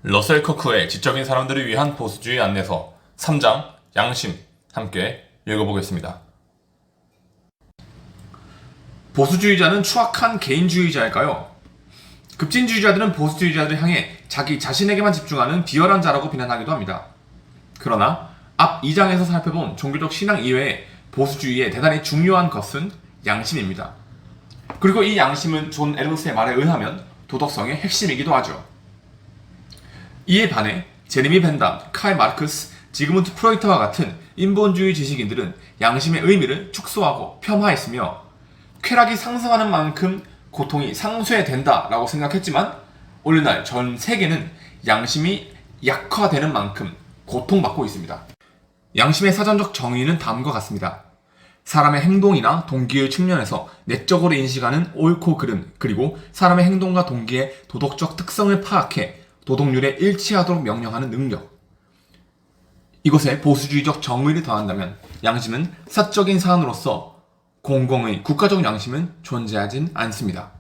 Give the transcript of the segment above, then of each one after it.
러셀 커크의 지적인 사람들을 위한 보수주의 안내서 3장 양심 함께 읽어보겠습니다. 보수주의자는 추악한 개인주의자일까요? 급진주의자들은 보수주의자들을 향해 자기 자신에게만 집중하는 비열한 자라고 비난하기도 합니다. 그러나 앞 2장에서 살펴본 종교적 신앙 이외에 보수주의의 대단히 중요한 것은 양심입니다. 그리고 이 양심은 존 애덤스의 말에 의하면 도덕성의 핵심이기도 하죠. 이에 반해 제레미 벤담, 칼 마르크스, 지그문트 프로이트와 같은 인본주의 지식인들은 양심의 의미를 축소하고 폄하했으며 쾌락이 상승하는 만큼 고통이 상쇄된다라고 생각했지만 오늘날 전 세계는 양심이 약화되는 만큼 고통받고 있습니다. 양심의 사전적 정의는 다음과 같습니다. 사람의 행동이나 동기의 측면에서 내적으로 인식하는 옳고 그름, 그리고 사람의 행동과 동기의 도덕적 특성을 파악해 도덕률에 일치하도록 명령하는 능력. 이것에 보수주의적 정의를 더한다면 양심은 사적인 사안으로서 공공의 국가적 양심은 존재하진 않습니다.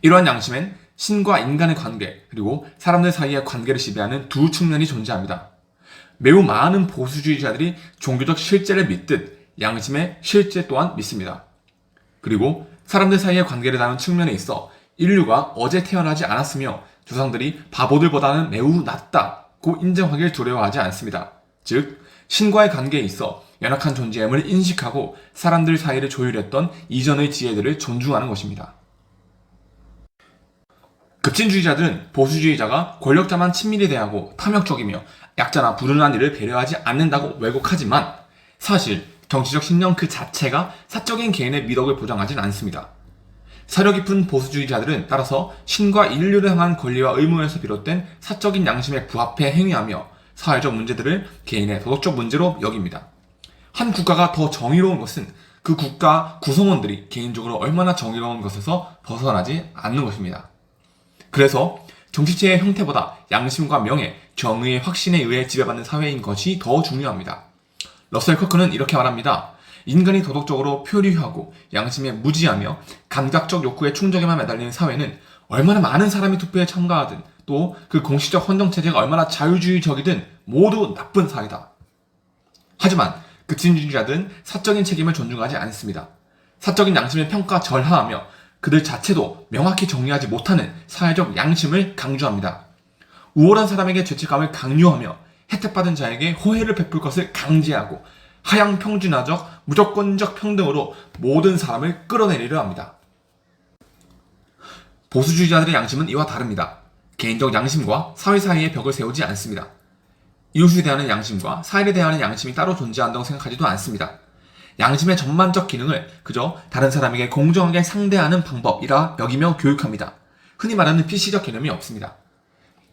이러한 양심엔 신과 인간의 관계, 그리고 사람들 사이의 관계를 지배하는 두 측면이 존재합니다. 매우 많은 보수주의자들이 종교적 실제를 믿듯 양심의 실제 또한 믿습니다. 그리고 사람들 사이의 관계를 다루는 측면에 있어 인류가 어제 태어나지 않았으며 조상들이 바보들보다는 매우 낫다고 인정하길 두려워하지 않습니다. 즉, 신과의 관계에 있어 연약한 존재임을 인식하고 사람들 사이를 조율했던 이전의 지혜들을 존중하는 것입니다. 급진주의자들은 보수주의자가 권력자만 친밀히 대하고 탐욕적이며 약자나 불운한 이를 배려하지 않는다고 왜곡하지만 사실 정치적 신념 그 자체가 사적인 개인의 미덕을 보장하진 않습니다. 사려 깊은 보수주의자들은 따라서 신과 인류를 향한 권리와 의무에서 비롯된 사적인 양심에 부합해 행위하며 사회적 문제들을 개인의 도덕적 문제로 여깁니다. 한 국가가 더 정의로운 것은 그 국가 구성원들이 개인적으로 얼마나 정의로운 것에서 벗어나지 않는 것입니다. 그래서 정치체의 형태보다 양심과 명예, 정의의 확신에 의해 지배받는 사회인 것이 더 중요합니다. 러셀 커크는 이렇게 말합니다. 인간이 도덕적으로 표류하고 양심에 무지하며 감각적 욕구에 충족에만 매달리는 사회는 얼마나 많은 사람이 투표에 참가하든 또 그 공식적 헌정체제가 얼마나 자유주의적이든 모두 나쁜 사회다. 하지만 급진주의자들은 사적인 책임을 존중하지 않습니다. 사적인 양심을 평가절하하며 그들 자체도 명확히 정리하지 못하는 사회적 양심을 강조합니다. 우월한 사람에게 죄책감을 강요하며 혜택받은 자에게 호혜를 베풀 것을 강제하고 하향 평준화적, 무조건적 평등으로 모든 사람을 끌어내리려 합니다. 보수주의자들의 양심은 이와 다릅니다. 개인적 양심과 사회 사이의 벽을 세우지 않습니다. 이웃에 대하는 양심과 사회에 대하는 양심이 따로 존재한다고 생각하지도 않습니다. 양심의 전반적 기능을 그저 다른 사람에게 공정하게 상대하는 방법이라 여기며 교육합니다. 흔히 말하는 PC적 개념이 없습니다.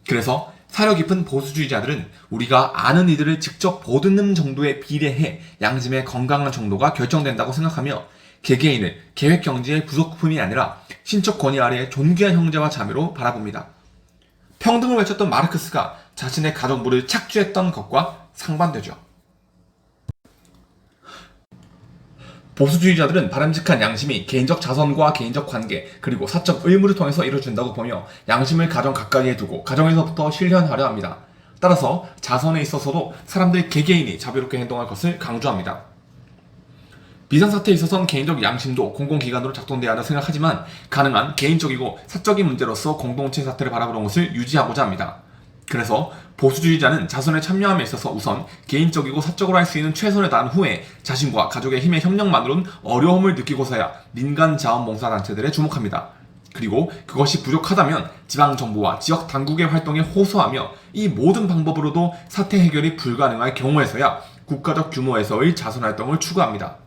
그래서 사려 깊은 보수주의자들은 우리가 아는 이들을 직접 보듬는 정도에 비례해 양심의 건강한 정도가 결정된다고 생각하며 개개인을 계획경제의 부속품이 아니라 신적 권위 아래의 존귀한 형제와 자매로 바라봅니다. 평등을 외쳤던 마르크스가 자신의 가정부를 착취했던 것과 상반되죠. 보수주의자들은 바람직한 양심이 개인적 자선과 개인적 관계 그리고 사적 의무를 통해서 이루어진다고 보며 양심을 가정 가까이에 두고 가정에서부터 실현하려 합니다. 따라서 자선에 있어서도 사람들 개개인이 자비롭게 행동할 것을 강조합니다. 비상사태에 있어서는 개인적 양심도 공공기관으로 작동돼야 한다고 생각하지만 가능한 개인적이고 사적인 문제로서 공동체 사태를 바라보는 것을 유지하고자 합니다. 그래서 보수주의자는 자선에 참여함에 있어서 우선 개인적이고 사적으로 할 수 있는 최선을 다한 후에 자신과 가족의 힘의 협력만으로는 어려움을 느끼고서야 민간 자원봉사단체들에 주목합니다. 그리고 그것이 부족하다면 지방정부와 지역 당국의 활동에 호소하며 이 모든 방법으로도 사태 해결이 불가능할 경우에서야 국가적 규모에서의 자선활동을 추구합니다.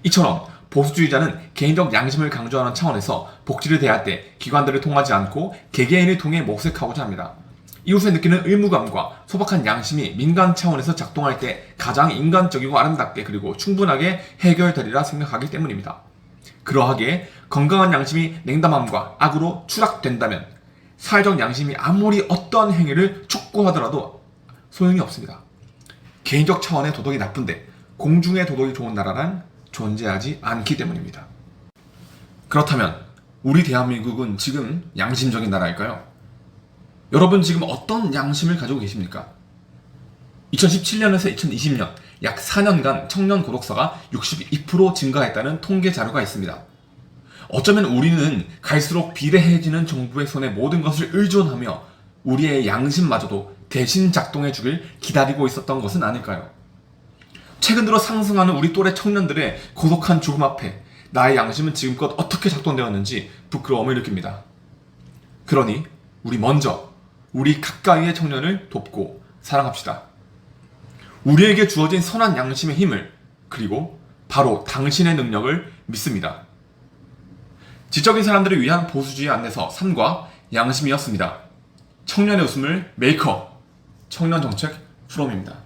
이처럼 보수주의자는 개인적 양심을 강조하는 차원에서 복지를 대할 때 기관들을 통하지 않고 개개인을 통해 모색하고자 합니다. 이웃에 느끼는 의무감과 소박한 양심이 민간 차원에서 작동할 때 가장 인간적이고 아름답게 그리고 충분하게 해결되리라 생각하기 때문입니다. 그러하기에 건강한 양심이 냉담함과 악으로 추락된다면 사회적 양심이 아무리 어떠한 행위를 촉구하더라도 소용이 없습니다. 개인적 차원의 도덕이 나쁜데 공중의 도덕이 좋은 나라란 존재하지 않기 때문입니다. 그렇다면 우리 대한민국은 지금 양심적인 나라일까요? 여러분 지금 어떤 양심을 가지고 계십니까? 2017년에서 2020년 약 4년간 청년 고독사가 62% 증가했다는 통계 자료가 있습니다. 어쩌면 우리는 갈수록 비례해지는 정부의 손에 모든 것을 의존하며 우리의 양심마저도 대신 작동해 주길 기다리고 있었던 것은 아닐까요? 최근 들어 상승하는 우리 또래 청년들의 고독한 죽음 앞에 나의 양심은 지금껏 어떻게 작동되었는지 부끄러움을 느낍니다. 그러니 우리 먼저 우리 가까이의 청년을 돕고 사랑합시다. 우리에게 주어진 선한 양심의 힘을, 그리고 바로 당신의 능력을 믿습니다. 지적인 사람들을 위한 보수주의 안내서 3과 양심이었습니다. 청년의 웃음을 메이커, 청년정책 프롬입니다.